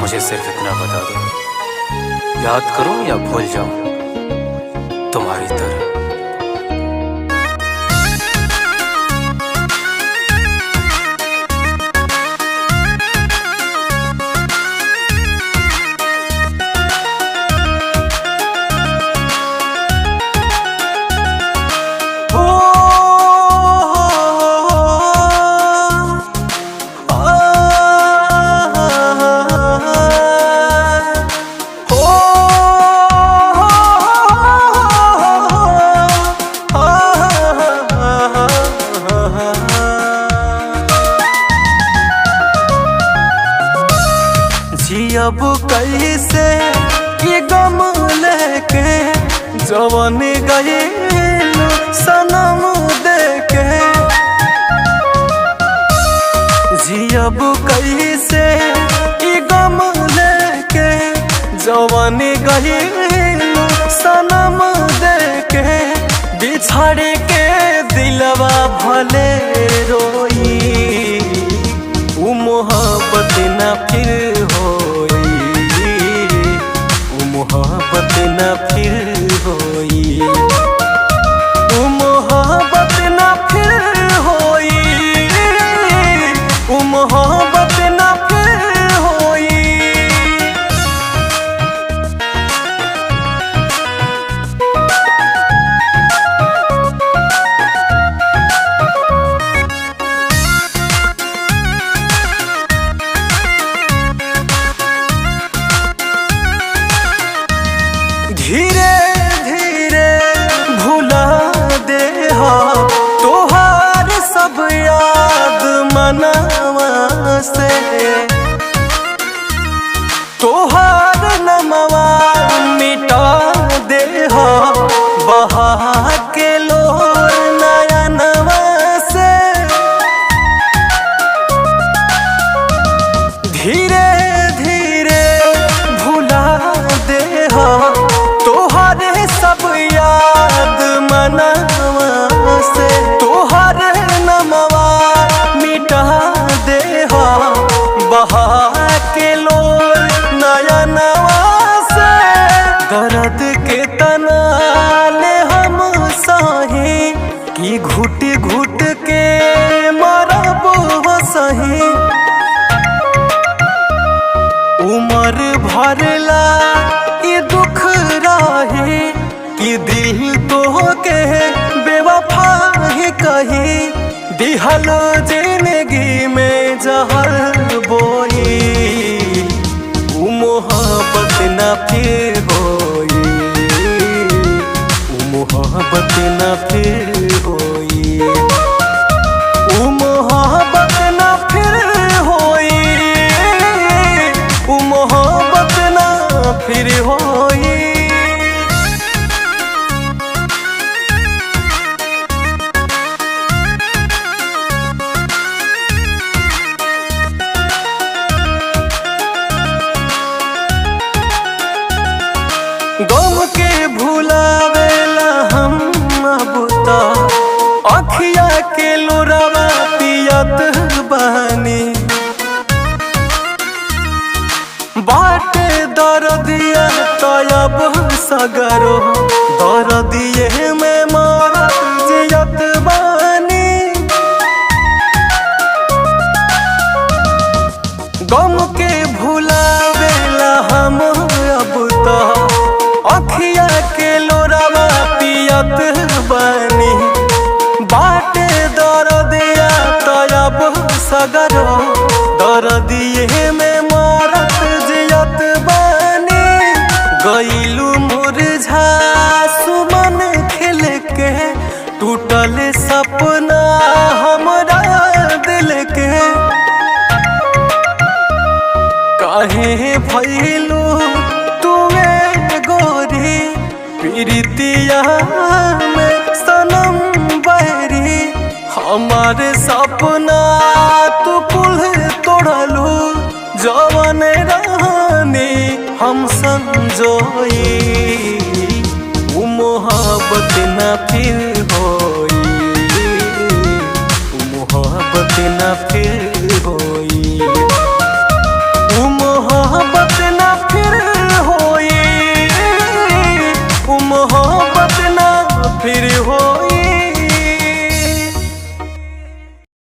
मुझे सिर्फ इतना बता दो, याद करूं या भूल जाऊं तुम्हारी तरह। अब कैसे ये गम लेके जवन गए सनम देके, जियब कैसे ये गम लेके जवन गए सनम देके, बिछड़ के दिलवा भले रोई वो मोहब्बत न फिर होई, वो मोहब्बत न फिर होई, वो मोहब्बत न फिर होई, वो मोहब्बत न फिर होई। धीरे धीरे भुला दे हो तोहार सब याद मनावा से, तोहार नमवा मिटा दे हो बहा के लोर नया नवा से। धीरे धीरे भुला दे हो तोहरे सब याद मनावा से, तोहरे नमवा मिटा दे हो बहा के लोर नया नवा से। दर्द के तनाले हम सही कि घुट घुट के मरब सही, उम्र भरला ये दुख रही कि दिल तो के बेवफा ही कही, दिहल जिंदगी में जहर बोई वो मोहब्बत न फिर होई, वो मोहब्बत न फिर होई, वो मोहब्बत न फिर होई, वो मोहब्बत न फिर होई। गम के भुलावेला हम अब तो अखिया के लोरावा पियत बानी, बाटे दर्दिया तब सगरो दर्दिये में मरत जियत बानी। गम के भुलावेला हम अब तो अखिया के लोरावा पियत बानी, बाटे दर्दिया तब सगरो दर्दिये में मरत जियत बानी। गईलू मुरझा सुमन खिल के टूटल सपना हमरा दिल के, काहे भइलू तुए गोरी प्रीतिया में सनम बहरी, हमारे सपना तू कुल तोड़लू जवन रहनी हम संजोई, वो मोहब्बत न फिर होई, वो मोहब्बत न फिर